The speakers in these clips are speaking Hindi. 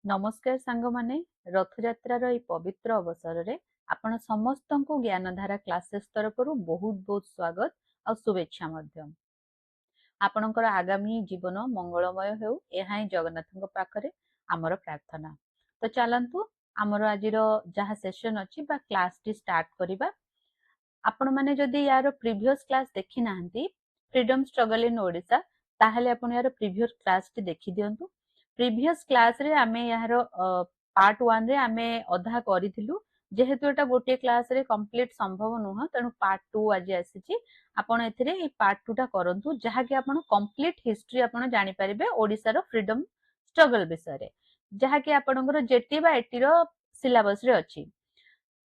नमस्कार सांग माने रथयात्रार ए पवित्र अवसर रे आपण समस्तंकु ज्ञानधारा क्लासेस तरफरु बहुत बहुत स्वागत और शुभेच्छा मध्यम आपणकर आगामी जीवन मंगलमय हेउ एहा ही जगन्नाथଙ୍କ पाखरे हमर प्रार्थना। तो चलंतु हमर आजिर जहा सेशन अछि बा क्लास टी स्टार्ट करिबा। आपण माने जदि यार प्रीवियस क्लास देखि नाहंती फ्रीडम स्ट्रगल इन ओडिशा ताहेले आपण यार प्रीवियस क्लास टी देखि दियंतु। प्रीवियस क्लास रे आमे यार पार्ट 1 रे आमे अधा करिथिलु जेहेतु एटा गोटे क्लास रे कंप्लीट संभव नुह तेनु पार्ट 2 आज आसीची आपण एथिरे ए पार्ट 2 टा करंतु जहा कि आपण कंप्लीट हिस्ट्री आपण जानि परिबे ओडिसा रो फ्रीडम स्ट्रगल विषय रे जहा कि आपणकर जेटी बा एटी रो सिलेबस रे अछि।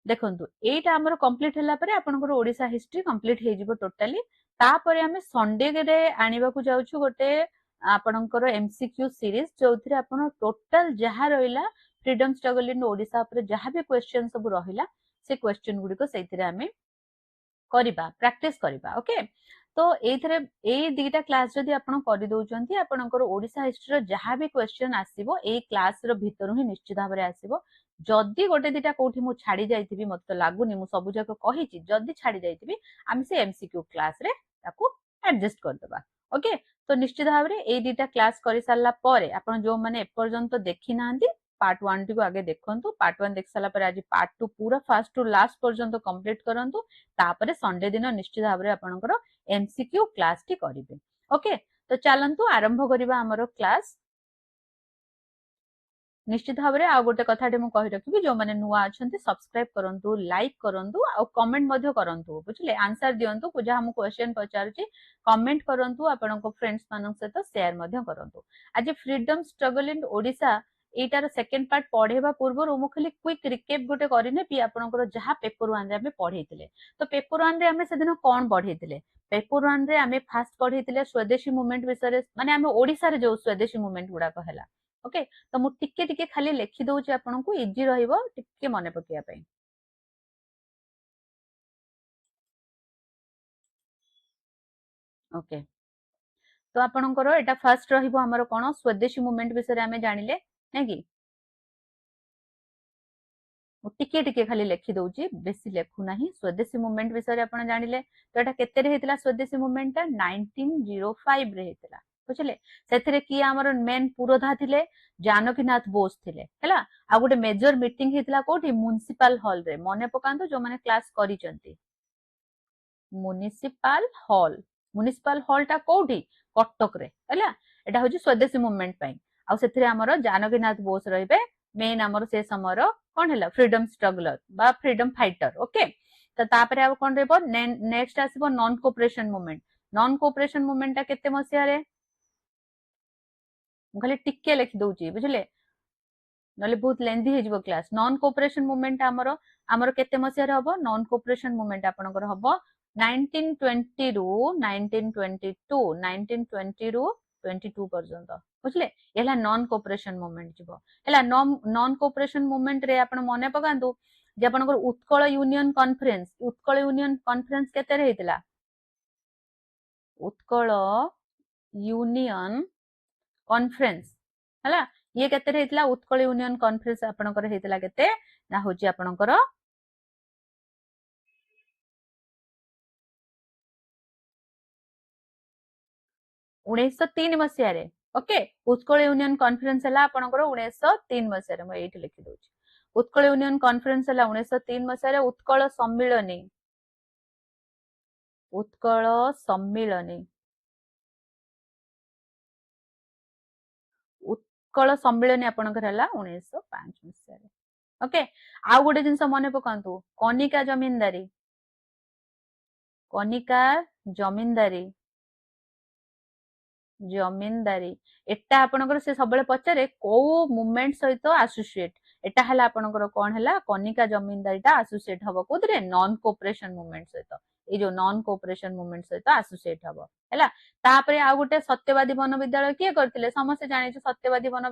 देखंतु एटा हमर कंप्लीट हला परे आपनकर ओडिसा हिस्ट्री कंप्लीट हे जिवो टोटली तापरे हमें संडे रे आनिबा को जाउछु गोटे आपनकर एमसीक्यू सीरीज जोथिरे आपण टोटल जहा रहिला फ्रीडम स्ट्रगल इन ओडिसा पर जहा भी क्वेश्चन सब रहिला से क्वेश्चन गुडी को सेथिरे हमें करिबा प्रैक्टिस करिबा। ओके तो एथरे ए दीटा क्लास जदि आपण करि दउचंती आपनकर ओडिसा हिस्ट्री रो जहा भी क्वेश्चन आसीबो ए क्लास रो भीतर ही निश्चित भाबरे आसीबो। जदि गोटे दीटा कोठी मु छाडी जाइतिबी मते लागुनी मु सब जक कहिची जदि छाडी जाइतिबी हम से एमसीक्यू क्लास रे ताकू एडजस्ट कर देबा। ओके तो निश्चित भाबरे ए दीटा क्लास करि सारला परे आपण जो माने ए पर्यंत देखि नांदी पार्ट 1 टी को आगे देखंतु पार्ट 1 देख साला परे आज पार्ट 2 पूरा फर्स्ट टू लास्ट पर्यंत कंप्लीट करंतु तापरे संडे दिन निश्चित भाबरे आपनकर एमसीक्यू क्लास टी करिवे। ओके तो चलंतु आरंभ करिबा हमरो क्लास। निश्चित भाबरे आ गोटे कथाटे मु कहि रखिबी जो माने नुवा अछंती सब्सक्राइब करंतु लाइक करंतु आ कमेंट मध्ये करंतु बुझले आंसर दियंतु पूजा हम क्वेश्चन पचारुची कमेंट करंतु आपनको फ्रेंड्स मानन सहित शेयर मध्ये करंतु। आज फ्रीडम स्ट्रगल इन ओडिसा एटार सेकंड पार्ट पढेबा पूर्व मु खाली क्विक रिकैप गोटे करिने पि आपनकर जहा पेपर 1 रे हमें पढैतिले तो पेपर 1 रे हमें सेदिन कोन पढैतिले पेपर 1 रे हमें फास्ट पढैतिले स्वदेशी मूवमेंट विषय माने हमें ओडिसा रे जो स्वदेशी मूवमेंट गुडा कहला। ओके तो मु टिके टिके खाली लेखि दउची आपनकु इजी रहिबो टिके मने पकिया पई। ओके तो आपनकर एटा फर्स्ट रहिबो हमर कोन स्वदेशी मूवमेंट विषय हमें जानिले नै कि मु टिके टिके खाली लेखि दउची बेसी लेखु नाही। स्वदेशी मूवमेंट विषय आपण जानिले तो एटा केते रे हेतिला स्वदेशी मूवमेंट ता 1905 रे हेतिला बुझले सेथिरे की हमर मेन पुरोधा थिले जानकीनाथ बोस थिले हैला आ गोटे मेजर मीटिंग हेतिला कोठी म्युनिसिपल हॉल रे मने पकांतो जो माने क्लास करिचंती म्युनिसिपल हॉल टा कोठी कटक रे हैला एटा होची स्वदेशी मूवमेंट पई आ सेथिरे हमर जानकीनाथ बोस रहिबे मेन हमर से समयर कोन हैला फ्रीडम स्ट्रगलर बा फ्रीडम फाइटर। ओके तो तापरे आ कोन रहबो नेक्स्ट आसीबो नॉन कोऑपरेशन मूवमेंट ता केते मसिया रे खाली टिके लिखि दउची बुझले नले बहुत लेंथी हे जिवो क्लास। नॉन कोऑपरेशन मूवमेंट हमर केते मसिया रे हबो नॉन कोऑपरेशन मूवमेंट आपनकर हबो 1920 रु 1922 रु 22 पर्यंत बुझले एला नॉन कोऑपरेशन मूवमेंट जिवो एला नॉन कोऑपरेशन मूवमेंट रे आपण मने पकांतु जे आपनकर उत्कल यूनियन कॉन्फ्रेंस केते रे हेतिला उत्कल यूनियन कॉन्फ्रेंस हला ये केते रे हेतिला उत्कल यूनियन कॉन्फ्रेंस आपनकर हेतिला केते ना होची आपनकर 1903 मसिया रे। ओके उत्कल यूनियन कॉन्फ्रेंस हला आपनकर 1903 मसिया रे म एठी लिखि दउची उत्कल यूनियन कॉन्फ्रेंस हला 1903 मसिया रे उत्कल सम्मिलनी उत्कल सम्मिलनी आपनकर हला 1905 मसिया रे। ओके आ गोटे जिंस मने पकांतु कनिका जमींदारी एटा आपनकर से सबले पचारे को मूवमेंट सहित एसोसिएट एटा हला आपनकर कोन हला कनिका जमींदारीटा एसोसिएट हबो कोदरे नॉन कोऑपरेशन मूवमेंट सहित ए जो नॉन कोऑपरेशन मूवमेंट सहित एसोसिएट हबो हला तापरे आ गोटे सत्यवादी वन विद्यालय के करथिले समस्त जानि छ सत्यवादी वन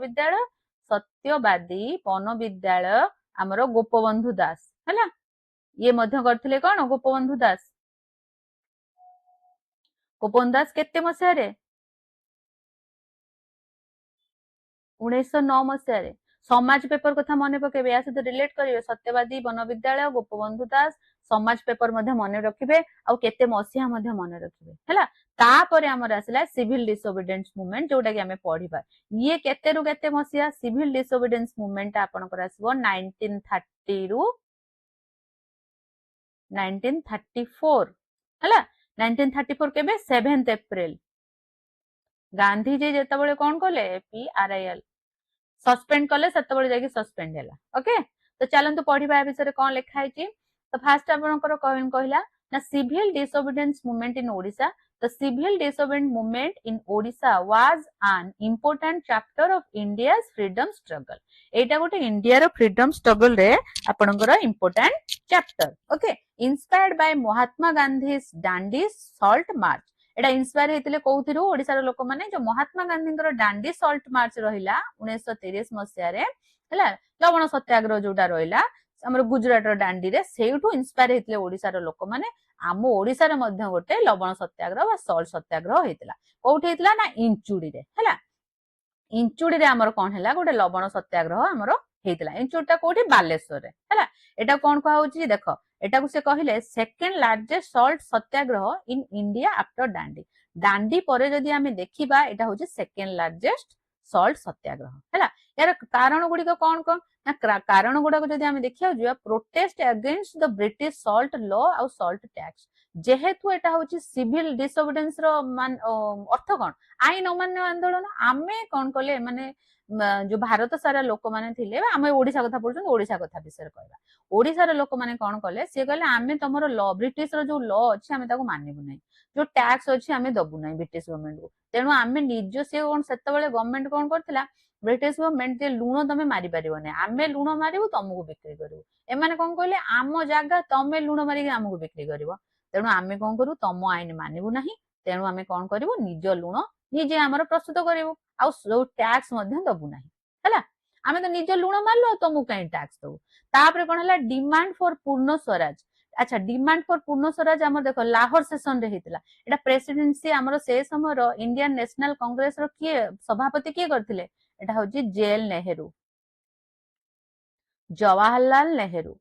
विद्यालय हमरो गोपबंधु दास हला ये मध्य करथिले कोन गोपबंधु दास केते मसिया रे 1909 मसिया रे समाज पेपर कथा मन पकेबे या सहित रिलेट करेंगे सत्यवादी बनविद्यालय गोपबंधु दास समाज पेपर मन रखिए आउ केते मसीहा मन रखिए है तापर आमर आसला सिविल डिसोबिडियंस मूवमेंट जोटा कि आम पढ़ा ये केते रु केते मसीहा सिविल डिसोबिडियंस मूवमेंट आपनकर आसबो 1930 रु 1934 है 1934 केबे 7th एप्रिल गांधी जी जेतबेले कोन कले PRIL सस्पेंड कले सेतबेले जाकी सस्पेंड हैला ओके तो चलंतु पढ़िबा विषय कोन लिखा है तो फास्ट आपनकर कहला ना civil disobedience movement in Odisha the civil disobedience movement in Odisha was an important chapter of India's freedom struggle एटा गोटे इंडिया रो फ्रीडम स्ट्रगल रे आपनकर important chapter okay inspired by Mahatma Gandhi Dandi salt march Etah inspire हेतिले कोउथिरु Odisha रो लोक माने जो महात्मा गांधी डांडी सॉल्ट मार्च रहिला 1930 मसिया रे हला लवण सत्याग्रह जोटा रहिला हमर गुजरात रो डांडी रे सेउठु इंस्पायर हेतिले ओडिसा रो लोक माने आम ओडिसा रे मध्य गोटे लवण सत्याग्रह बा सॉल्ट सत्याग्रह हेतिला कोउठी हेतिला ना इंचुडी रे हला इंचुडी रे हमर कोन हैला गोटे लवण सत्याग्रह हमर हेतिला इंचुडीटा कोठी बालेश्वर रे हला एटा कोन कहा होची देखो एटा को से कहिले second largest salt Satyagraha in India after Dandi Dandi परे जदी आमे देखिबा एटा होची सेकंड लार्जेस्ट सॉल्ट सत्याग्रह हला यार कारण गुडी को कोन कोन ना कारण गुडा को जदी आमे देखिया जुआ protest against the British salt law और सॉल्ट टैक्स जेहेतु एटा होची सिविल डिसोबिडियंस रो मान अर्थ कोन आईन अमान्य आंदोलन आमे कोन कले माने जो भारत सारा लोक माने थिले आमे ओडिसा कथा पढुछन ओडिसा कथा विषय कहबा ओडिसा रो लोक माने कोन कले से कहले आमे तमरो लॉ ब्रिटिश रो जो लॉ अछि आमे ताको मानिबु नै जो टैक्स अछि आमे दबु नै ब्रिटिश गवर्नमेंट को तेनु आमे निज से कोन सेतबेले गवर्नमेंट कोन करथिला ब्रिटिश गवर्नमेंट जे लुण तमे मारी परिबो नै आमे लुण मारिबु तमको बिक्री करिवु एमाने कोन कहले आम जागा तमे लुण मारी हमको बिक्री करिवो तेनु आमे कोन करू तम आईन मानिबु नाही तेनु आमे कोन करिवु निज लुण निजे हमर प्रस्तुत करिवु आ जो टैक्स मध्य दबु नाही हला आमे तो निज लुण मारलो तमको काई टैक्स दबु तापरे कोन हला डिमांड फॉर पूर्ण स्वराज अच्छा डिमांड फॉर पूर्ण स्वराज हमर देखो लाहौर सेशन रे हेतिला एटा प्रेसिडेंसी हमर से समय रो इंडियन नेशनल कांग्रेस रो के सभापति के करथिले एटा होची जेएल नेहरू जवाहरलाल नेहरू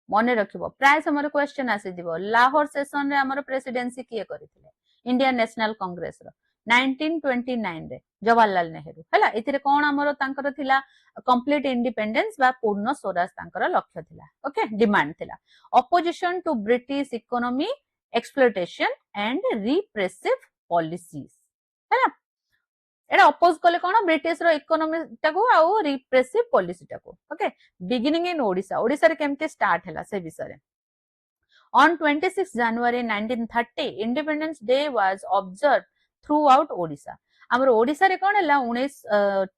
मने रखिबो प्राय समय क्वेश्चन आसी दिबो लाहौर सेशन रे हमर प्रेसिडेंसी किए करथिले इंडियन नेशनल कांग्रेस रो 1929 रे जवाहरलाल नेहरू हला इथिरे कोन हमर तांकर थिला कंप्लीट इंडिपेंडेंस बा पूर्ण स्वराज तांकर लक्ष्य थिला ओके डिमांड थिला opposition to British economy exploitation and repressive policies हला एटा अपोज कले कोन ब्रिटिश रो इकोनॉमी टाको आउ रिप्रेसिव पॉलिसी टाको okay beginning in Odisha Odisha रे केमते स्टार्ट हैला से विषय On 26 January 1930, Independence Day was observed throughout Odisha. हमर ओडिसा रे कोन हैला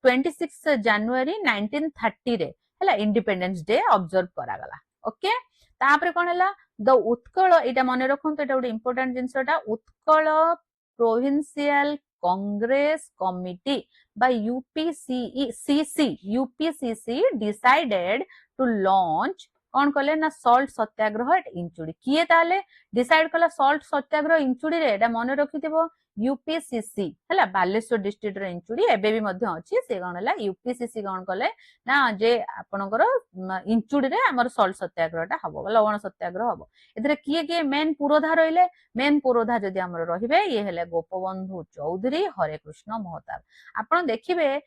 26 जनवरी 1930 रे हैला इंडिपेंडेंस डे ऑब्जर्व करा गला ओके तापरे कोन हैला द उत्कल एटा मने रखन तो एटा गोटे इंपोर्टेंट जिंसटा Utkal Provincial Congress Committee by UPCC decided to launch कौन कले ना सॉल्ट सत्याग्रह एट इंचुडी किए ताले डिसाइड कला सॉल्ट सत्याग्रह इंचुडी रे एटा मने रखिथिबो यूपीसीसी हैला बालेश्वर डिस्ट्रिक्ट रे इंचुडी एबे भी मध्य अछि से कोन हैला यूपीसीसी कोन कले ना जे आपनकर इंचुडी रे हमर सॉल्ट सत्याग्रहटा हबो लवण सत्याग्रह हबो एतरे किए मेन पुरोधा रहिले मेन पुरोधा जदि हमर रहिबे ये हेले गोपबंधु चौधरी हरे कृष्ण महताब आपण देखिबे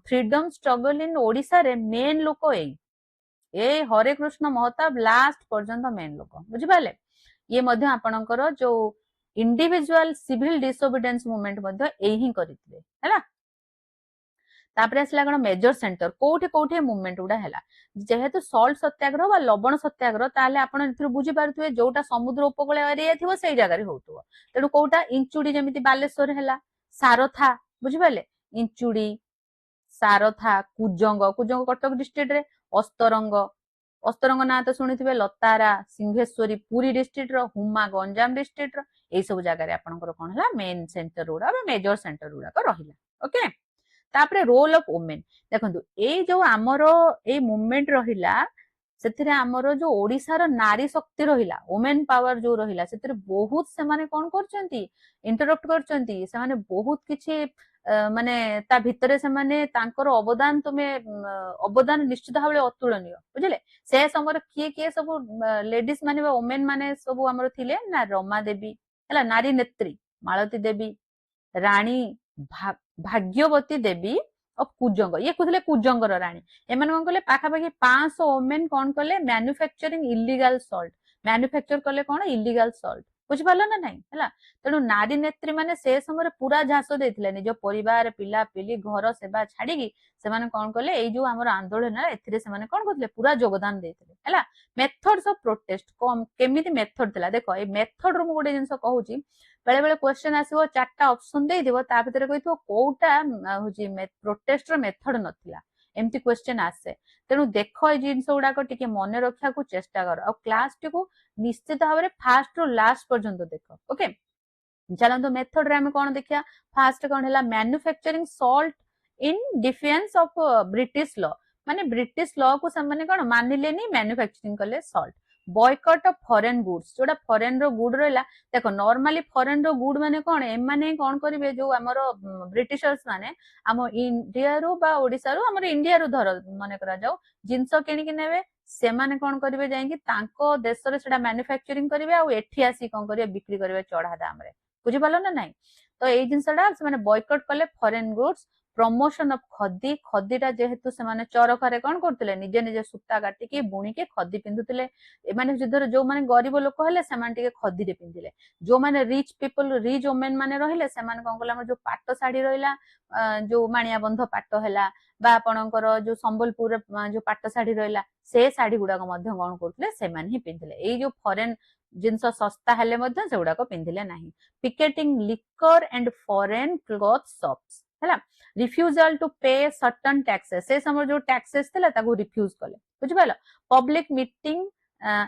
फ्रीडम स्ट्रगल इन ओडिसा रे मेन लोक ए हरे कृष्ण महताब लास्ट पर्यंत मेन लोक बुझी पाले ये मध्य आपनकर जो इंडिविजुअल सिविल डिसोबिडियंस मूवमेंट मध्य एही करितले हैला तापरे असला कोन मेजर सेंटर कोठी कोठी मूवमेंट उडा हैला जेहेतु सॉल्ट सत्याग्रह बा लवण सत्याग्रह ताले आपण इथि बुझी पारथुए जोटा समुद्र उपकूल एरिया थिवो सेई जागा रे होतुवा तेनु कोटा इंचुडी जेमिति बालेश्वर हैला सारथा बुझी पाले इंचुडी सारथा कुजंग कुजंग कटक डिस्ट्रिक्ट रे अस्तरंग ना तो शुणिथिबे लतारा सिंहेश्वरी पुरी डिस्ट्रिक्ट रो हुमा गंजाम डिस्ट्रिक्ट रो ए सब जगह रे आपनकर कोन हला मेन सेंटर उडा बा मेजर सेंटर उडा को रहिला ओके तापरे रोल ऑफ वुमेन देखंतु ए जो हमरो ए मूवमेंट रहिला सेथिरे हमरो जो ओडिसा रो नारी शक्ति रहिला वुमेन पावर जो रहिला सेथिरे बहुत से माने कोन करचंती इंटरप्ट करचंती से माने बहुत किछि माने ता भितरे से माने तांकर अवदान तुमे अवदान निश्चित भाव अतुलनीय बुझिले से समय किए सब लेडीज माने वोमेन माने सब हमर थिले ना रमा देवी हला नारी नेत्री मालती देवी रानी भाग्यवती देवी और कुजंग ये कहते कुजंगर राणी एम कौन कले पाखापाखि 500 ओमेन कौन कले मैन्युफैक्चरिंग इलीगल सल्ट मैन्युफैक्चर कले कौन इलीगल सल्ट बुझिपाल ना नाई है तेणु नारी नेत्री माने से समय पूरा झास देते निज परिवार पिला पिली घर सेवा छाड़ी से कौन कले ये जो आम आंदोलन एने कौन करते पूरा योगदान देते मेथड्स ऑफ प्रोटेस्ट केमिति मेथड थिला देखो ये मेथड रो गोटे जिनस कहूची बेले बेले क्वेश्चन आसीबो चारटा ऑप्शन दे दिबो ता भितर कहितो कोउटा होची प्रोटेस्ट रो मेथड नथिला एमती क्वेश्चन आसे तेणु देख ये जिनस गुड़ाक टिके मन रखा को चेष्टा कर क्लास टी को निश्चित भाव में फास्ट रू लास्ट पर्यंत देख ओके चलते मेथड रे कौन देखिया फास्ट कौन है manufacturing salt in defence of British law माने ब्रिटिश लॉ को से कौन मानिलेनी मैन्युफैक्चरिंग कले salt boycott of foreign goods जोड़ा फॉरेन रो गुड रहा देखो नॉर्मली फॉरेन रो गुड माने कौन एम माने कौन करिवे जो हमर ब्रिटिशर्स माने हम इंडिया रो बा ओडिसा रो हमर इंडिया रो धर माने करा जाओ जिंस किणी कि नेबे से माने कौन करिवे जाईकी तांको देश रे सेडा मैन्युफैक्चरिंग करिवे आ एठी आसी कौन करिवे बिक्री करिवे चढ़ा दाम रे बुझि पालो ना नाही तो एई जिंसडा से माने बॉयकॉट कले फॉरेन गुड्स प्रमोशन ऑफ खदी खदीटा जेहेतु से माने चरखारे कौन करथिले निजे निजे सूता काटिकी बुणिके खदी पिंधुथिले एमाने जिधर जो माने गरीब लोक हेले से माने टिके खदी रे पिंधिले जो माने रिच पीपल रिच वुमेन माने रहिले से माने कोन कला जो पाट साड़ी रहिला जो माणिया बंध पाट हैला बा आपणकर जो संबलपुर जो पाट साड़ी रहिला से साड़ी गुडा मध्य कोन करथिले से माने ही पिंधिले एई जो फॉरेन जिनस सस्ता हेले मध्य से गुडा पिंधिले नाही picketing liquor and foreign cloth shops हैला रिफ्यूजल टू पे सर्टन टैक्सेस से समय जो टैक्सेस थिला ताको रिफ्यूज कले बुझि पालो public meeting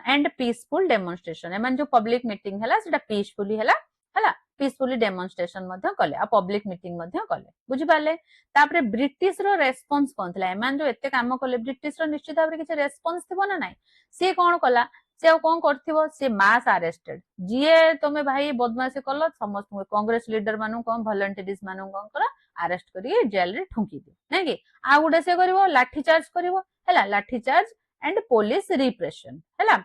and peaceful demonstration एमन जो पब्लिक मीटिंग हैला सेटा पीसफुली हैला पीसफुली डेमोन्स्ट्रेशन मध्य कले आ पब्लिक मीटिंग मध्य कले बुझि पाले तापरे ब्रिटिश रो रेस्पोंस कोन थिला एमन जो एते काम कले ब्रिटिश रो निश्चित भाबरे किछ रेस्पोंस थिबो ना नाही से कोन कला से कौन करथिबो से मास अरेस्टेड जीए तमे भाई बदमाशी कल समस्त कांग्रेस लीडर मानु कौन वॉलंटियर्स मानु कौन करा अरेस्ट करी जेल रे ठुंकी दे नै कि आ गुडे से करिवो लाठी चार्ज करिवो हैला लाठी चार्ज एंड पुलिस रिप्रेशन हैला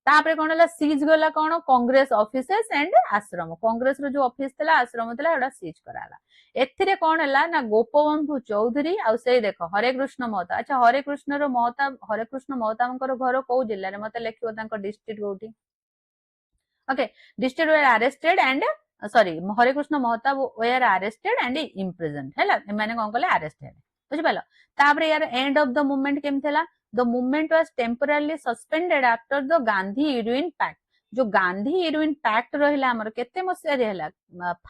तापरे कोन हला सीज गला कोन कांग्रेस ऑफिसेस एंड आश्रम कांग्रेस रो जो ऑफिस थला आश्रम थला एडा सीज कराला एथिरे कोन हला ना गोपबंधु चौधरी आ से देखो हरे कृष्ण महता अच्छा हरे कृष्ण रो महता हरे कृष्ण महतांकर घर को जिल्ला रे मते लेखियो तांको डिस्ट्रिक्ट कोठी okay district we arrested and sorry Hare Krushna Mahtab were arrested and imprisoned हैला माने कोन कले अरेस्टेड बुझि पालो तापरे यार एंड ऑफ द मूवमेंट केम थला the movement was temporarily suspended after the Gandhi Irwin pact जो गांधी इरुइन पैक्ट रहिला हमर केते मसिया रे हला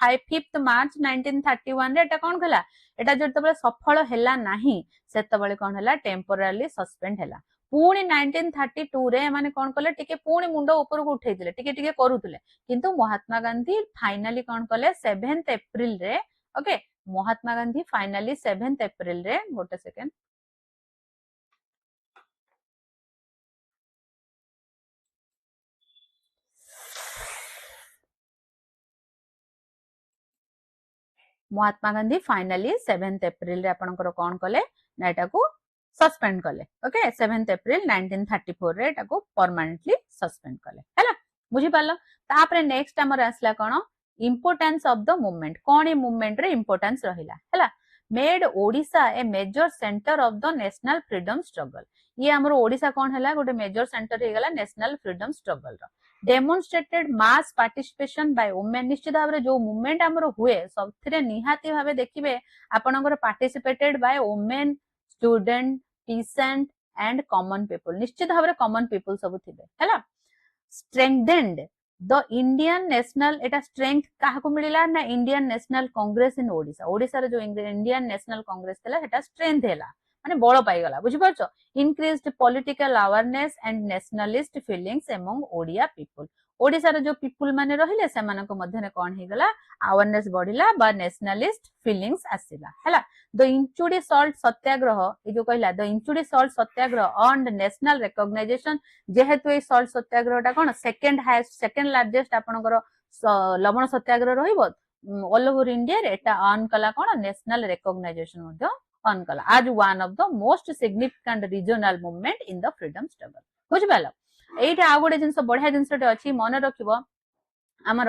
5 मार्च 1931 रे एटा कोन खला एटा जतबे सफल हैला नाही सेतबे कोन हला टेम्पररली सस्पेंड हैला पुणी 1932 रे माने कोन कले टिके पुणी मुंडो ऊपर को उठैतिले टिके टिके करूतिले किंतु महात्मा गांधी फाइनली कोन कले 7th अप्रैल रे okay Mahatma Gandhi finally 7th अप्रैल रे गोटे second Mahatma Gandhi finally 7th अप्रैल रे आपनकर कोन कले ना एटा को सस्पेंड कले ओके 7th अप्रैल 1934 रे एटा को परमानेंटली सस्पेंड कले हैला बुझि पालो तापरे नेक्स्ट हमर आसला कोन इंपोर्टेंस ऑफ द मूवमेंट कोन ए मूवमेंट रे इंपोर्टेंस रहिला हैला made Odisha a major centre of the national freedom struggle ये हमर ओडिशा कोन हैला गोटे मेजर सेंटर हे गला नेशनल फ्रीडम स्ट्रगल रो demonstrated mass participation by women निश्चित भाबरे जो मूवमेंट हमर हुए सबथिरे निहाती भाबे देखिबे आपनकर participated by women student pheasant and common people निश्चित भाबरे कॉमन पीपल सब थिबे हैला strengthened the Indian national Etah strength काहा को मिलिला ना इंडियन नेशनल कांग्रेस इन ओडिशा ओडिशा रे जो इंडियन नेशनल कांग्रेस थला सेटा स्ट्रेंथ हैला माने बळ पाई गला बुझि परछो increased political awareness and nationalist feelings among Odia people Odisha रे जो पीपल माने रहिले से मानको मध्यने कोन हे गला अवेयरनेस बढ़िला बा नेशनलिस्ट फीलिंग्स आसिला हैला द इंचुडी सॉल्ट सत्याग्रह ए जो कहला the Inchudi salt Satyagraha earned national recognition जेहेतु ए सॉल्ट सत्याग्रहटा कोन सेकंड हाईएस्ट सेकंड लार्जेस्ट आपनकर लवण सत्याग्रह रहिबो ऑल ओवर इंडिया रे एटा अर्न कला कोन नेशनल रिकॉग्नाइजेशन मध्ये अर्न कला आज one of the most significant regional movement in the freedom struggle बुझि पालो एटा आ गोटे जिंस बढ़िया जिंसटे अछि मन रखिबो आमर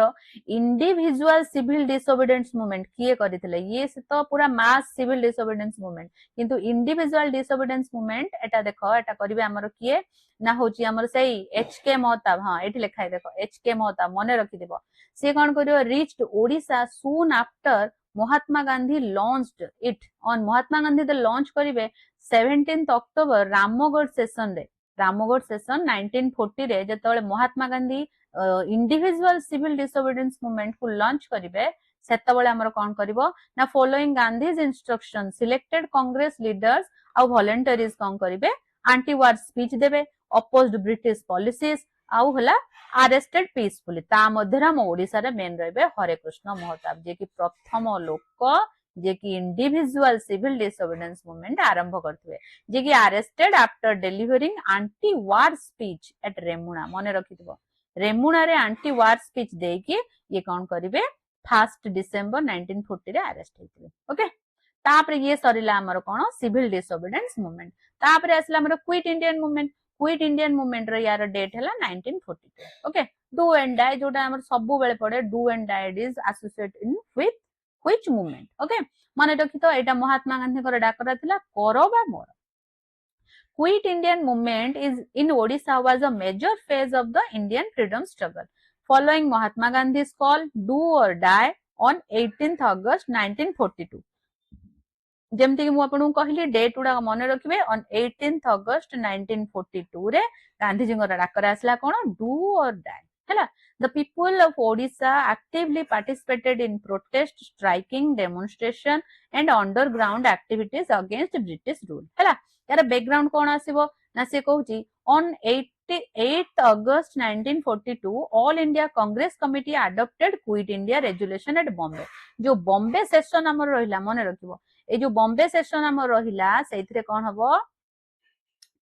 इंडिविजुअल सिविल डिसोबिडेंस मूवमेंट किए करथिले ये तो पूरा मास सिविल डिसोबिडेंस मूवमेंट किंतु इंडिविजुअल डिसोबिडेंस मूवमेंट एटा देखो एटा करिवे आमर किए ना होची आमर सेई एचके महताब हां एठी लिखाई देखो एचके महताब मने रखि देबो से कोन करियो reached Odisha soon after Mahatma Gandhi launched it on Mahatma Gandhi the launch करिवे 17th अक्टोबर रामगढ़ सेशन रे रामगढ़ सेशन 1940 रे जेतबेले Mahatma Gandhi individual civil disobedience movement को लॉन्च करिवे सेतबेले हमर कोन करबो ना following Gandhi's instruction selected Congress leaders आ वॉलंटियर्स कोन करिवे एंटी वार स्पीच देबे अपोज्ड ब्रिटिश पॉलिसीज आउ हला अरेस्टेड पीसफुली ता मध्य हम ओडिसा रे मेन रहबे हरे कृष्ण महताब जे कि प्रथम लोक जे कि इंडिविजुअल सिविल डिसोबिडेंस मूवमेंट आरंभ करथिबे जे कि arrested after delivering anti war speech at Remuna मने रखिथिबो रेमुना रे एंटी वार स्पीच देकी ये कोन करिवे 1 डिसेंबर 1940 रे अरेस्ट हेतिबे ओके तापर ये सरिला हमर कोन सिविल डिसोबिडेंस मूवमेंट तापर आसला हमर क्विट इंडियन मूवमेंट रे यार डेट हला 1942 ओके डू एंड डाई जोटा हमर सबु बेले पड़े do and die is associated in with which movement okay माने रखि तो एटा महात्मा गांधी को डाकरा थिला करो बा मोर Quit Indian movement is in Odisha was a major phase of the Indian freedom struggle. Following Mahatma Gandhi's call, do or die on 18th August 1942. जेमती कि मु आपन कहली डेट उडा मन रखिबे on 18th August 1942 रे गांधी जी डाकरा आसला कोन डू और डाई हैला the people of Odisha actively participated in protest striking demonstration and underground activities against British rule हैला यार बैकग्राउंड कोन आसीबो ना से कहूची on 8th August 1942 all India Congress Committee adopted Quit India resolution at Bombay जो बॉम्बे सेशन हमर रहिला मने रखिबो ए जो बॉम्बे सेशन हमर रहिला सेइथरे कोन हबो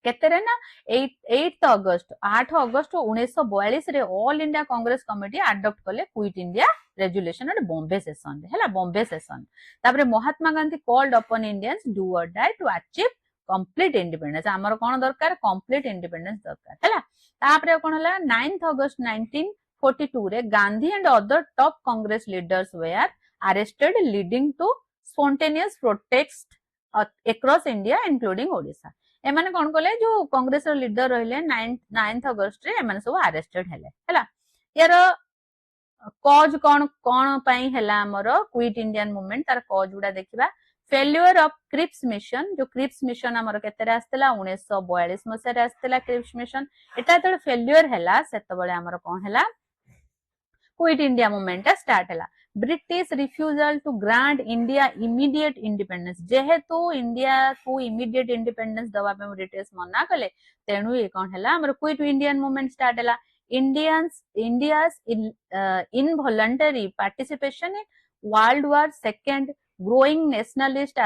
केतेरे ना 8 अगस्त 8 अगस्त 1942 रे All India Congress Committee adopt कले quit India resolution at Bombay session रे हैला बॉम्बे सेशन तापरे Mahatma Gandhi called upon Indians do or die to achieve complete independence हमर कोन दरकार कंप्लीट इंडिपेंडेंस दरकार हैला तापरे कोन हला 9th अगस्त 1942 रे Gandhi and other top Congress leaders were arrested leading to spontaneous protest across India including Odisha एमाने कोन कले जो कांग्रेस रो लीडर रहिले 9th अगस्त रे एमाने सब अरेस्टेड हेले हैला यार कॉज कोन पई हैला हमर क्विट इंडियन मूवमेंट तार कॉज उडा देखिबा फेल्युअर ऑफ क्रिप्स मिशन जो क्रिप्स मिशन हमर केतेरे आस्तला 1942 मसे रे आस्तला क्रिप्स मिशन एटा त फेल्युअर हैला सेतबेले हमर कोन हैला क्विट इंडिया मूवमेंट स्टार्ट हैला British refusal to grant India immediate independence जेहेतु इंडिया को इमीडिएट इंडिपेंडेंस दवा पे ब्रिटिश मना कले तेनु ये कोन हैला हमर क्विट इंडियन मूवमेंट स्टार्ट हैला India's involuntary participation in world war second growing nationalist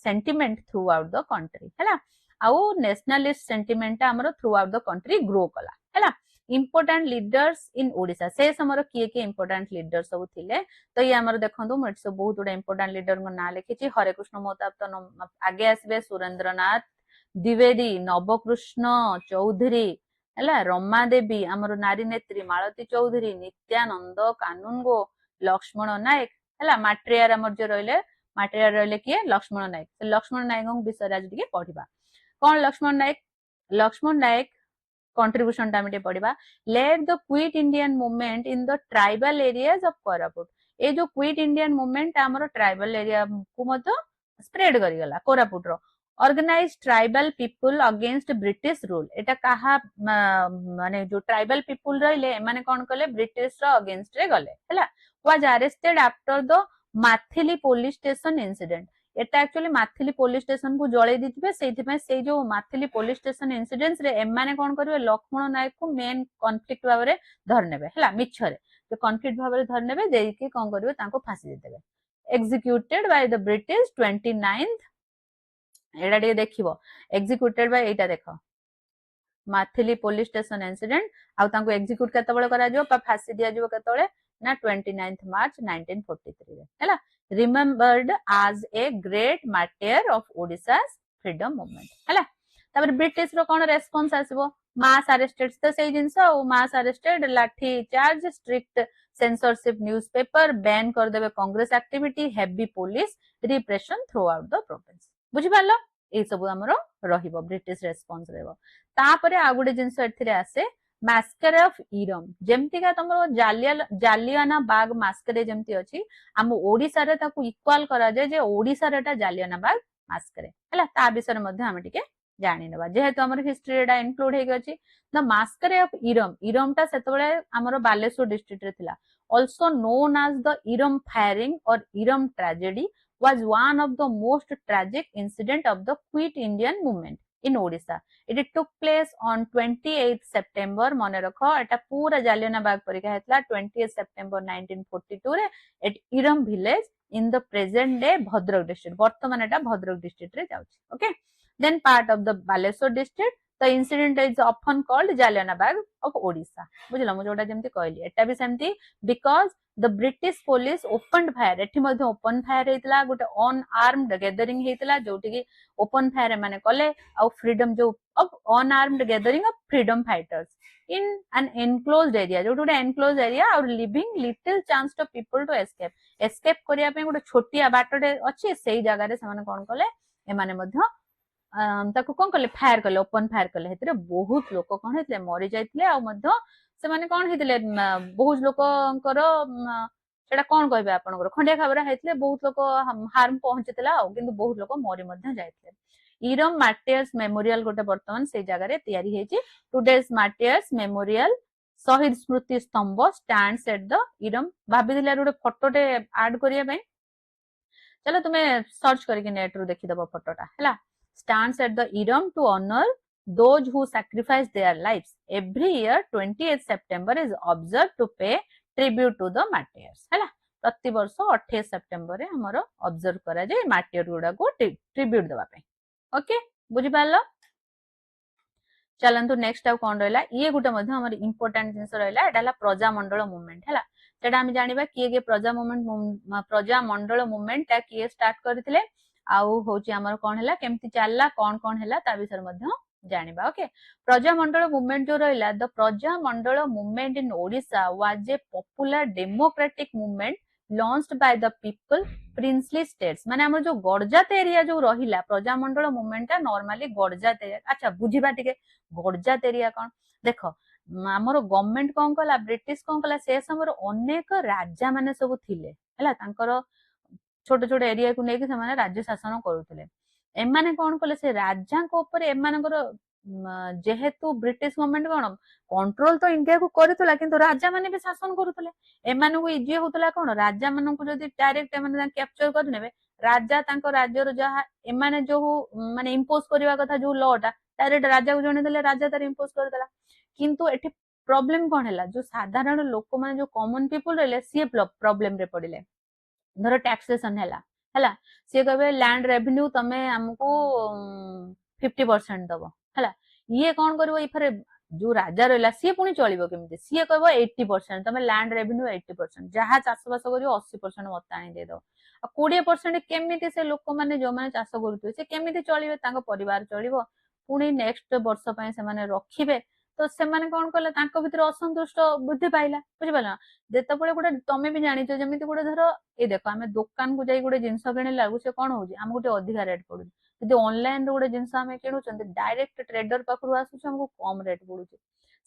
sentiment through out the country हैला आउ नेशनलिस्ट सेंटिमेंट हमर through out the country grow कला हैला इंपोर्टेंट लीडर्स इन ओडिशा से समर किए के इंपोर्टेंट लीडर सब थिले तो ये हमर देखंदो मट सब बहुत गुडा इंपोर्टेंट लीडर को ना लिखिछि हरे कृष्ण महताब तो आगे आसबे सुरेंद्रनाथ द्विवेदी नवकृष्ण चौधरी हैला रमा देवी हमर नारी नेत्री मालती चौधरी नित्यानंद कानूनगो लक्ष्मण नायक हैला माट्रियार हमर जे रहले किए लक्ष्मण नायक विषय आज दिके पढिबा कोन लक्ष्मण नायक contribution टा मिटे पढ़िबा led the quit indian movement in the tribal areas of Koraput ए जो क्विट इंडियन मूवमेंट हमर ट्राइबल एरिया को मतो स्प्रेड करि गला कोरापुट रो organise tribal people against British rule एटा कहा माने जो ट्राइबल पीपल रहले माने कोन कले ब्रिटिश रो अगेंस्ट रे गले हैला was arrested after the Mathili police station incident एटा एक्चुअली माथिली पुलिस स्टेशन को जळे दिथिबे सेथि पे से जो माथिली पुलिस स्टेशन इंसिडेंट्स रे एमाने कोन करबे लक्ष्मण नायक को मेन कॉन्फ्लिक्ट भाबरे धरनेबे हैला मिछरे जो कॉन्फ्लिक्ट भाबरे धरनेबे देकी कोन करबे ताको फांसी देबे executed by the British 29th एडा दे देखिबो एक्जीक्यूटेड बाय एटा देखो माथिली पुलिस स्टेशन इंसिडेंट आ ताको एक्जीक्यूट केतबेले करा जो फांसी दिया जो केतबेले ना 29 मार्च 1943 हैला remembered as a great martyr of Odisha freedom movement हैला तापर ब्रिटिश रो कोन रेस्पॉन्स आसीबो मास अरेस्टेड तो सेही जिंस mass arrested lathi charge strict censorship newspaper ban कर देबे Congress activity heavy police repression throughout the province बुझि पारलो ए सब हमरो रहिबो ब्रिटिश रेस्पॉन्स रहबो तापरे आ गुडे जिंस एथिरे आसे मास्करे ऑफ इरम जेमति का तमरो जालियाना बाग मास्करे जेमति अछि हम ओडिसा रे ताकू इक्वल करा जाय जे ओडिसा रे ता जालियाना बाग मास्करे हला ता विषय मध्ये हम टिके जानि नेबा जेहेतु हमर हिस्ट्री एटा इनक्लूड हे गछि the massacre of Eram Eram ता सेतबेले हमर बालेश्वर डिस्ट्रिक्ट रे थिला also known as the Eram firing or Eram tragedy was one of the most tragic incident of the Quit Indian movement in Odisha. It took place on 28th September mane rakho eta pura Jallianwala Bagh parika hetla 28th September 1942 re at Eram village in the present day Bhadrak district bartaman eta Bhadrak district re jauchi okay then part of the Baleswar district the incident is often called Jallianwala Bagh of Odisha बुझलो मु जोटा जेमति कहली एटा भी सेमति because the British police opened fire एठी मध्ये ओपन फायर हेतला गोटे अनआर्म्ड गैदरिंग हेतला जोटी की ओपन फायर माने कले आ फ्रीडम जो of unarmoured gathering of freedom fighters in an enclosed area जो गोटे enclosed area और leaving little chance to people to escape करिया पे गोटे छोटिया बाटटे अछि सेही जगह रे समान कोन कले ए माने मध्ये ताकू कोन कले फायर कले ओपन फायर कले हेतरे बहुत लोक कोन हेतले मरि जाइतले आ मध्ये से माने कोन हेतले बहुत लोककर सेटा कोन कहबे आपनकर खंडिया खबरा हेतले बहुत लोक हार्म पहुंचतला आ किंतु बहुत लोक मरि मध्ये जाइतले इरम मार्टियर्स मेमोरियल गोटे वर्तमान से जगह रे तयारी हेची टुडेस मार्टियर्स मेमोरियल शहीद स्मृति स्तंभ स्टैंड्स एट द इरम भाबी दिले गोटे फोटोटे ऐड करिया पे चलो तुमे सर्च करके नेट रो देखि दबो फोटोटा हैला stands at the Eram to honor those who sacrificed their lives. Every year, 28th September is observed to pay tribute to the martyrs. है ना? प्रति वर्ष 28 सेप्टेम्बर रे हमरो ऑब्जर्व करा जाय मार्टियर गुडा को ट्रिब्यूट देबा पे ओके बुझि पारलो चलंतु नेक्स्ट आ कोन रहला ये गुटे मध्ये हमर इंपोर्टेंट जिंस रहला एडाला प्रजामंडल मूवमेंट हैला सेटा हम जानिबा किए प्रजामंडल मूवमेंट ता किए स्टार्ट करथिले आउ होची हमर कोन हैला केमति चलला कोन हैला ता विषय मध्ये जानिबा ओके प्रजामंडल मूवमेंट जो रहला the Prajamandal movement in Odisha was a popular democratic movement launched by the people princely states माने हमर जो गडजात एरिया जो रहिला प्रजामंडल मूवमेंट ता नॉर्मली गडजात एरिया अच्छा बुझिबा टिके गडजात एरिया कोन देखो हमर गवर्नमेंट कोन कला ब्रिटिश कोन कला से समर अनेक राजा माने सब थिले हैला तांकर छोटे छोटे एरिया को नेकी से राज्य शासन करुले एमाने कोन कले से राजा को ऊपर एमानकर जेहेतु ब्रिटिश गवर्नमेंट कोन कंट्रोल तो इंडिया को करथला किंतु राजा माने भी शासन करुले एमाने को इजी होतला कोन राजा माने को जदी डायरेक्ट एमाने कैप्चर कर नेबे राजा तांको राज्य रो जहा एमाने जो माने इंपोज करबा कथा जो लॉटा डायरेक्ट राजा को जणे देले राजा तार इंपोज कर देला किंतु एठी प्रॉब्लम कोन हैला जो साधारण लोक माने जो कॉमन पीपल रहले सी प्रॉब्लम रे पड़िले धर टैक्सेशन हैला सी कहबे लैंड रेवेन्यू तमे हमको 50% दबो हैला ये कोन करबो इफरे जो राजा रहला सी पुनी चलिबो केमिति सी कहबो 80% तमे लैंड रेवेन्यू 80% जहा चाषबास करियो 80% मताणी दे दो आ 20% केमिति से लोक माने जो माने चाष करथु से केमिति चलिबे तांको परिवार चलिबो पुनी नेक्स्ट वर्ष पय से माने रखिबे तो से माने कोन कले तांको भितर असंतुष्ट बुद्धि पाइला बुझि पाला जेतबळे गोटे तमे भी जानिचो जेमिति गोटे धर ए देखो आमे दुकान को जाई गोटे जिंस किने लागु से कोन होजी हम गोटे अधिका रेट पडु यदि ऑनलाइन रो गोटे जिंस आमे किनु चंते डायरेक्ट ट्रेडर पाखरु आसु हमको कम रेट पडु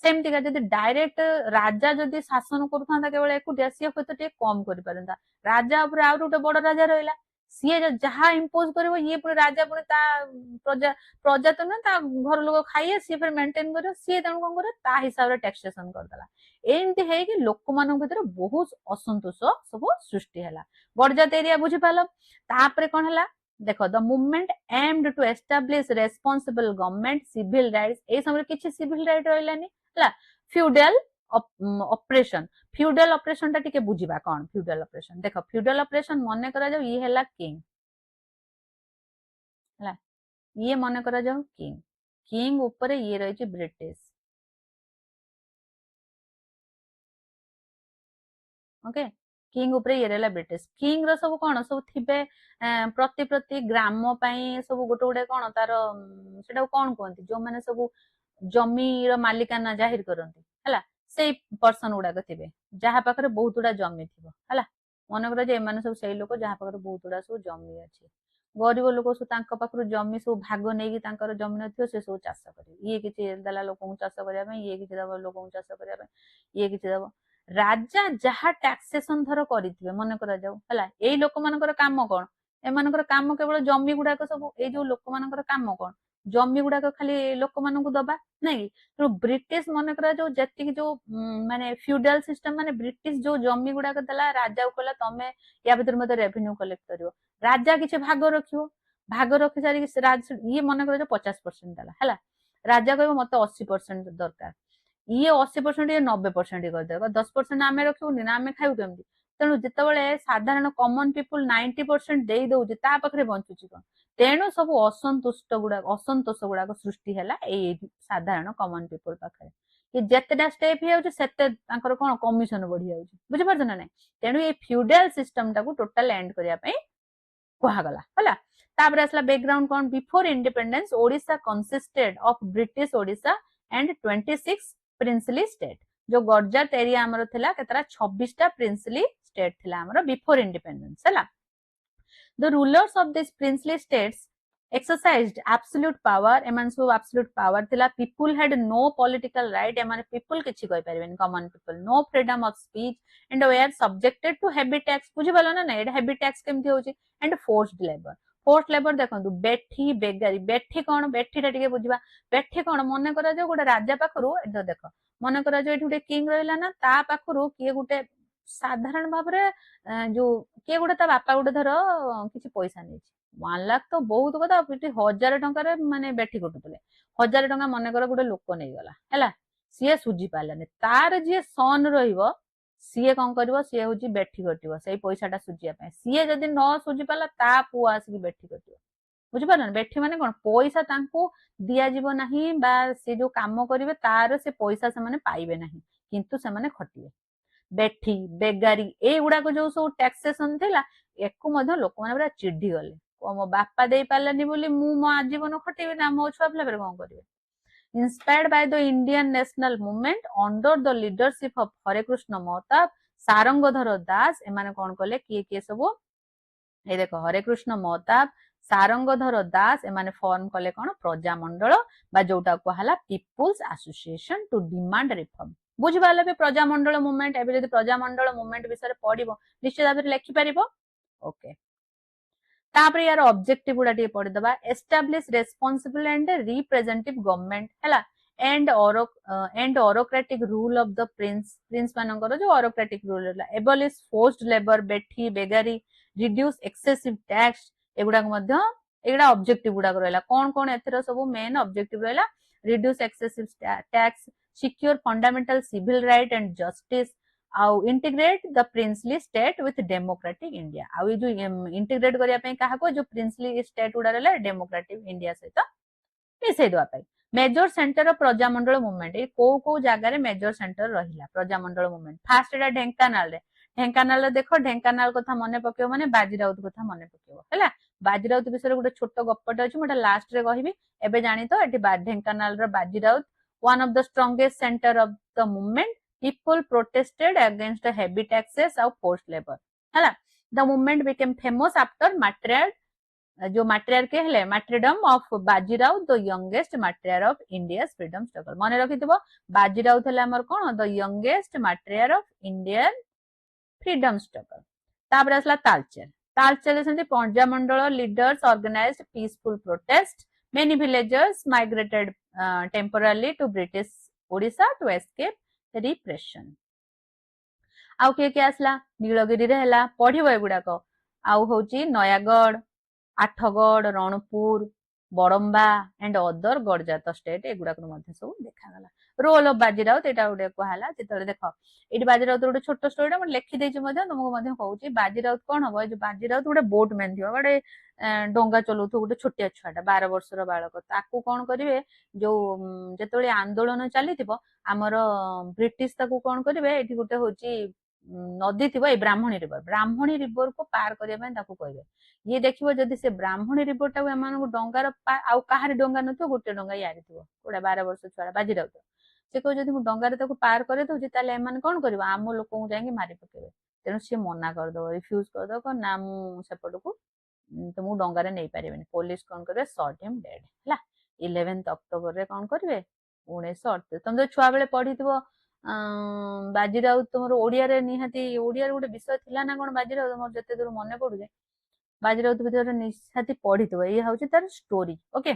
सेमति का जदि डायरेक्ट राजा जदि शासन करथांता केवल एकुटिया सी होतो टे कम करि परंता राजा ऊपर आउर गोटे बड़ राजा रहला सी जहा इंपोज करबो ये पुरे राजा पुरे ता प्रजा तो न ता घर लोग खाइए सी फिर मेंटेन करियो सी तन कोन करे ता हिसाब रे टैक्सेशन कर दला एंती हे कि लोक मानन भीतर बहुत असंतोष सब सृष्टि हला गडजात एरिया बुझि पालो तापरे कोन हला देखो the movement aimed to establish responsible government civil rights ए समय किछि सिविल राइट रहलानी हला फ्यूडल ऑपरेशन ता टिके बुझिबा कोन फ्यूडल ऑपरेशन देखो फ्यूडल ऑपरेशन मने करा जाऊ ये हला किंग हला ये मने करा जाऊ किंग ऊपर ये रही छि ब्रिटिश ओके किंग उपरे ये रहला ब्रिटिश किंग रो सब कोन सब थिबे प्रति प्रति ग्राम पई सब गोटे गोटे कोन तार सेटा कोन कहंती जो माने सब जमी रो मालिकाना जाहिर करंती हला सेई पर्सन गुडा थिबे जहा पाखरे बहुत गुडा जमी थिबो हला मन कर जे एमाने सब सेई लोक जहा पाखरे बहुत गुडा सब जमी अछि गरीब लोक सब तांका पाखरु जमी सब भाग नेकी तांकर जमी नथियो से सब चाष करे ये किछि दला लोकन चाष करिया पई ये किछि दबा लोकन चाष करिया पई ये किछि दबा राजा जहा टैक्सेशन धर करिथिबे मन करा जाऊ हला एई लोक मानकर काम कोन एमानकर काम केवल जमी गुडाक सब ए जो लोक मानकर काम कोन जमी गुडाक खाली लोक मानकु दबा नहीं तो ब्रिटिश मन करा जो जति जो माने फ्यूडल सिस्टम माने ब्रिटिश जो जमी गुडाक दला राजा को कहला तमे या भीतर मते रेवेन्यू कलेक्ट करियो राजा किछि भाग रखियो भाग रखि सारी ये मन करा जो 50% दला हला राजा कहबो मते 80% दरकार ये 80% ये 90% कर देबो 10% आमे रखिबुनी ना आमे खाइबु केमती तेणु जितेबाला साधारण कॉमन पीपुल 90% दे दउछि ता पाखरे बंचुछि कोन तेणु सब असंतोष गुड़ाक सृष्टि है साधारण कॉमन पीपुल पाखे कि जेतेटा स्टेप हो सेते कोन कमिशन बढ़ी जाउछि बुझि पारछ ना नै तेणु ये फ्यूडल सिस्टम टाको टोटल एंड करिया पई कहगला हला तापर असला background cone before independence Odisha consisted of British Odisha and 26 princely state जो गॉर्जट एरिया हमर थिला केतरा 26 टा प्रिंसली स्टेट थिला हमर बिफोर इंडिपेंडेंस हला the rulers of these princely states exercised absolute power eman so absolute power thila people had no political right eman people kiछि कहि परबेन common people no freedom of speech and were subjected to heavy tax बुझि बलो ना एटा heavy tax केमथि होछि and forced labor देखंतु बेठी बेगारी बेठी कोन बेठी टा टिके बुझिबा बेठी कोन मने करा जो गोटे राजा पाखरु एटा देख मने करा जो एठी गोटे किंग रहला ना ता पाखरु किए गोटे साधारण भाव जो किए गोटे ता बापा गोटे धर किसी पैसा नहीं 1 लाख तो बहुत कथा 1000 टंका माने बेठी कटुले 1000 टंका मन कर गोटे लोक नहीं गला है सी सुझी पारानी तार जी सन रही सी कौन कर सी हूँ बेठी कटिव से पैसा सुझा सी जदि न सुझी पाला ता पु आसिक बेठी कटिव बुझिपार बेठी माने कौन पैसा दिज्व ना सी जो कम करेंगे तार से पैसा से पाइबे ना किंतु से खटिए बेठी बेगारी ए गुड़ाक जो सब टैक्सेशन थिला एको मध्य लोक माने पूरा चिड़ी गले मो बापा दे पालानी बोली मु मो आजीवन खटेबे ना मो छुआ पिला कोन करिवे inspired by the Indian national movement under the leadership of Hare Krushna Mahtab Sarangadhar Das एमाने कोन कले किए सब ए देखो हरे कृष्ण महताब सारंगधर दास एमाने फॉर्म कले कोन प्रजामंडल बा जोटा कहला people's association to demand reform बुझिबाले भी प्रजामंडल मूवमेंट एबे जदि प्रजामंडल मूवमेंट विषय पढ़िबो निश्चित भाव लिखि पारिबो ओके तापर यार ऑब्जेक्टिव गुडा टे पढ़ि दबा establish responsible and representative government हैला and autocratic rule of the prince मानकर जो ऑरोक्रेटिक रूल हैला एबॉलिश फोर्स्ड लेबर बेठी बेगारी रिड्यूस एक्सेसिव टैक्स एगुडा मध्य एगुडा ऑब्जेक्टिव गुडा रहला कोन कोन एथरा सब मेन ऑब्जेक्टिव रहला reduce excessive tax secure fundamental civil right and justice आउ integrate the princely state with democratic India आउ ये जो integrate करिया पे कहा को जो princely state उडा रहला democratic India सहित मिसै दवा पाई major centre of Prajamandal movement ए को जागा रे मेजर सेंटर रहिला प्रजामंडल मूवमेंट फास्ट एटा ढेंकानाल रे देखो ढेंकानाल कथा मने पकेओ माने बाजीराउत कथा मने पकेओ हैला बाजीराउत विषय गोटे छोट गप्पटे अछि मोटा लास्ट रे कहिबी एबे जानि तो एटी ढेंकानाल रे बाजीराउत one of the strongest center of the movement people protested against the heavy taxes of forced labor हैला the movement became famous after जो matriarch हेले martyrdom of बाजीराउत the youngest matriarch of India's freedom struggle माने रखिथिबो बाजीराउत हेले हमर कोन the youngest matriarch of Indian freedom struggle तापर असला तालचेर सेंती Prajamandal leaders organised peaceful protest many villagers migrated temporarily to British Odisha to escape repression आउ के आसला नीलगिरी रे हला पढ़िबो एगुडा को आउ होची Nayagarh Athagarh Ranpur Badamba and other Garjat state एगुडा को मध्ये सब देखा गला रोल ऑफ बाजीराउत एटा उडे कहला जेतले देखो एटी बाजीराउत उडे छोटो स्टोरी म लिखि देछि मध्ये तुमको मध्ये कहूची बाजीराउत कोन हबो जो बाजीराउत उडे बोट मैन थियो बडे डोंगा चलौथु गोटे छोटिया छुआटा 12 वर्षर बालक ताकू कोन करिवे जो जेतले आंदोलन चली थिबो हमर ब्रिटिश ताकू कोन करिवे एठी गोटे होची नदी थी ए ब्राह्मणी रिवर को पार करने कहे ये देखिए जदि से ब्राह्मणी रिवर टाक एम डंगार आउ कहार डंगा न गोटे डंगा यारी थो गोटे 12 वर्ष छुआ बाजी राउत से कह जब डंगार पार कर दूसरी कौन कर आम लोक जाकि मारी पकेबे तेणु सी मना करदे रिफ्यूज करदे ना मुझपट को तुमको डंगार नहीं पारे पुलिस कौन करे शॉट हिम डेड है 11 अक्टोबर रे कौन करेंगे 1938 तुम जो छुआ बेले पढ़ी बाजी राउत तुम ओडिया रे निहाती ओडिया रे गोटे विषय थिला ना कौन बाजी राउत मोर जते दूर मने पड़ुजे बाजी राउत भीतर निहाती पढ़ी ये हूँ तार स्टोरी ओके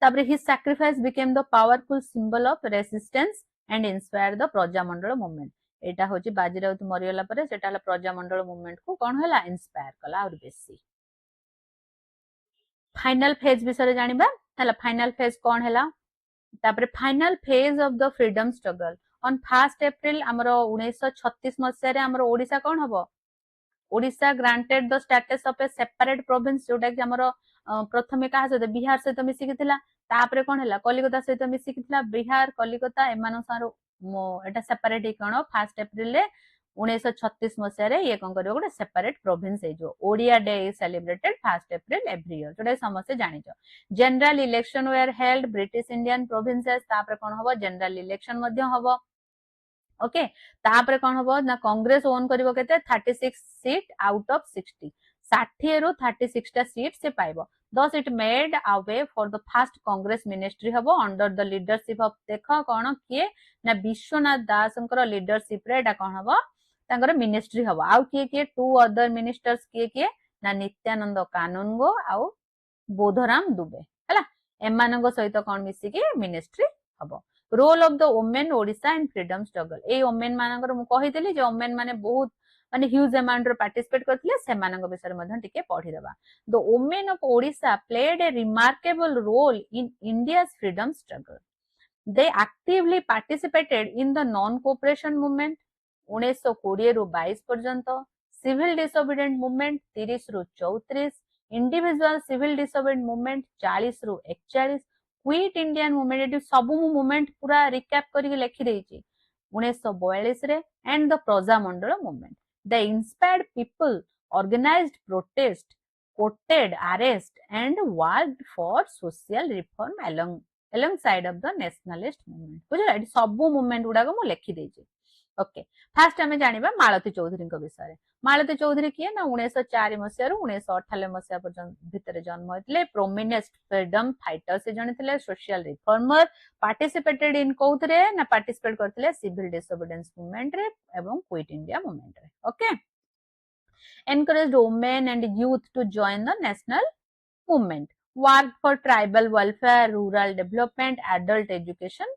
तापर his sacrifice became the powerful symbol of resistance and inspire the Prajamandal movement एटा होची बाजी राउत मरिगला परे सेटा हला प्रजामंडल मूवमेंट को कौन हला इंस्पायर कला और बेसी फाइनल फेज विषय जानिबा हला फाइनल फेज कौन हला तापर final phase of the freedom struggle on 1 अप्रैल हमरो 1936 मसिया रे हमरो ओडिसा कौन हबो Odisha granted the status of A separate province जोटा कि हमरो प्रथमे कहा सहित बिहार सहित मिसिकी थिला तापर कौन हला कलिकता सहित मिसिकी थिला बिहार कलिकता एमान सारो एटा सेपरेट कौन 1 अप्रैल रे 1936 मसिया रे ये कौन करियो गोटे सेपरेट प्रोविंस है जो Odia day is celebrated 1 April every year जोटा समस्त जानिचो general election were held British Indian provinces तापर कौन हबो जनरल इलेक्शन मध्य हबो ओके तापर कौन हबो ना कांग्रेस ओन करिवो केते 36 सीट आउट ऑफ 60 60 रु 36 टा सीट से पाइबो thus it made a way for the first congress ministry हबो under the leadership of देखो कौन किए ना विश्वनाथ दासंकर लीडरशिप रे एटा कौन हबो तांकर मिनिस्ट्री हबो आउ किए टू अदर मिनिस्टर्स किए ना नित्यानंद कानूनगो आउ बोधराम दुबे हैला एमानंगो सहित कौन मिसी के मिनिस्ट्री हबो role of the women Odisha in freedom struggle ए वुमेन मानकर मु कहितली जे वुमेन माने बहुत माने ह्यूज अमाउंट रो पार्टिसिपेट करथिले सेमानंग विषय मध्ये टिके पढी देबा the women of Odisha played a remarkable role in India's freedom struggle they actively participated in the non cooperation movement 1920 रु 22 पर्यंत सिविल डिसोबीडिएंट मूवमेंट 30 रु 34 इंडिविजुअल सिविल डिसोबीडिएंट मूवमेंट 40 रु 41 क्विट इंडियन मूवमेंट ये सब मूवमेंट पूरा रिकैप करके लिखि देछि 1942 रे and the Prajamandal movement the inspired people organised protest courted arrest and worked for social reform alongside of the nationalist movement बुझला एटी सब मूवमेंट गुडा को मु लिखि देछि ओके फास्ट हमें जानिबा मालती चौधरी को विषय मालती चौधरी किए ना 1904 मसिया रु 1998 मसिया पर्यंत भितर जन्म होइतले प्रोमिनेंट फ्रीडम फाइटर से जने थिले सोशल रिफॉर्मर पार्टिसिपेटेड इन कोथरे ना पार्टिसिपेट करथिले सिविल डिसोबीडिएंस मूवमेंट रे एवं क्विट इंडिया मूवमेंट रे okay encouraged women and youth to join the national movement worked for tribal welfare, rural development, adult education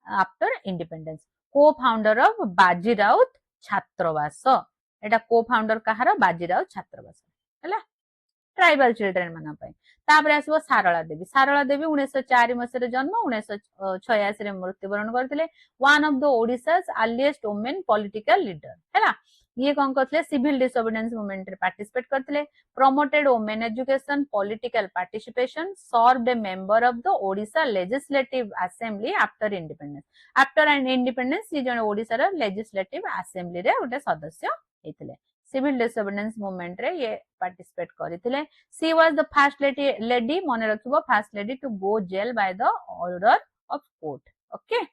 after independence. Co-founder of बाजी राउत छात्रवास एटा co-founder कहार बाजी राउत छात्रवास हैला ट्राइबल चिल्ड्रेन माना पई तापर आसबो सारला देवी 1904 मसिया जन्म 1986 रे मृत्युवरण करथिले one of the Odisha's earliest women political leader हैला ये कौन करथिले सिविल डिसोबीडिएंस मूवमेंट रे पार्टिसिपेट करथिले promoted women education political participation served a member of the Odisha legislative assembly after independence after and independence ये जने ओडिसा रे लेजिस्लेटिव असेंबली रे गोटे सदस्य हेतिले सिविल डिसोबीडिएंस मूवमेंट रे ये पार्टिसिपेट करथिले she was the first lady मने रखिबो first lady to go jail by the order of court okay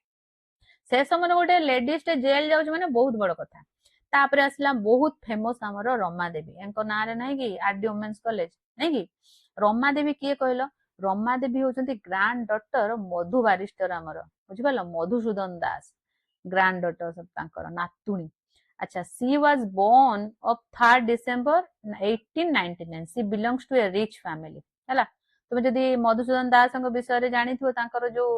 से समय गोटे लेडीज टे जेल जाउछ माने बहुत बड़ कथा तापर आसला बहुत फेमस हमर रमा देवी एंको नारे नै कि आरडी वुमेन्स कॉलेज नै कि रमा देवी किए कहलो रमा देवी होचंती ग्रैंड डॉटर मधु बारिस्टर हमर बुझिबल मधुसूदन दास ग्रैंड डॉटर सब तांकर नातुणी अच्छा she was born of 3 December 1899 she belongs to a rich family हैला तुम जदि मधुसूदन दास विषय रे जानिथिबो तांकर जो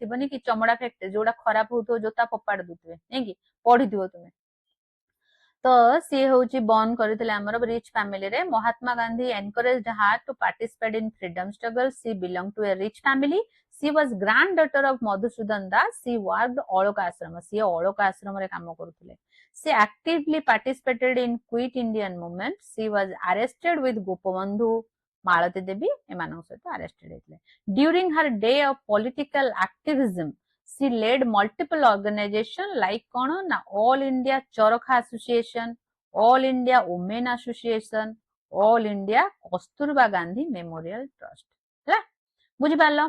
थिबनी कि चमड़ा फैक्ट्री जोडा खराब होतो जोता पपाड़ दुतबे नै कि पढिथिबो तुमे तो सी होची बॉर्न करथिले हमर रिच फैमिली रे Mahatma Gandhi encouraged her to participate in freedom struggle she belong to a rich family she was granddaughter of Madhusudan Das she worked Alok Ashram she Alok Ashram रे काम करथिले she actively participated in quit Indian movement she was arrested with Gopabandhu Malati Devi एमानक सहित अरेस्टेड हेतले during her day of political activism She led multiple organizations like कौन ना All India चरखा Association, All India Women Association, All India Kasturba Gandhi memorial trust है बुझी पारलो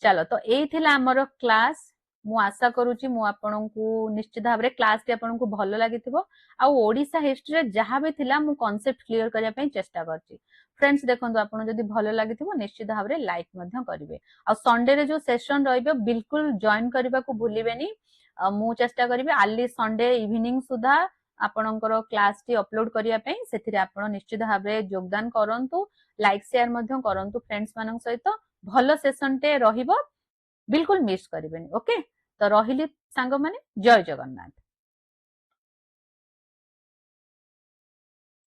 चलो तो यही थिला हमर क्लास मु आशा करूची मु आपनकू निश्चित भाव रे क्लास टी आपनकू भलो लागिथिबो आ ओडिसा हिस्ट्री रे जहां भी थिला मु कांसेप्ट क्लियर करिया पई चेष्टा करची फ्रेंड्स देखंतु आपन जदी भलो लागिथिबो निश्चित भाव रे लाइक मध्य करिवे आ संडे रे जो सेशन रहइबो बिल्कुल जॉइन करबा को भूलिबेनी मु चेष्टा करिवे आली संडे इवनिंग सुधा आपनकर क्लास टी अपलोड करिया पई सेथिरे आपन निश्चित भाव रे योगदान करंतु लाइक शेयर मध्य करंतु फ्रेंड्स मानन सहित भलो सेशन टे रहिबो बिल्कुल मिस करिवेनी ओके तो रहिली सांग माने जय जगन्नाथ।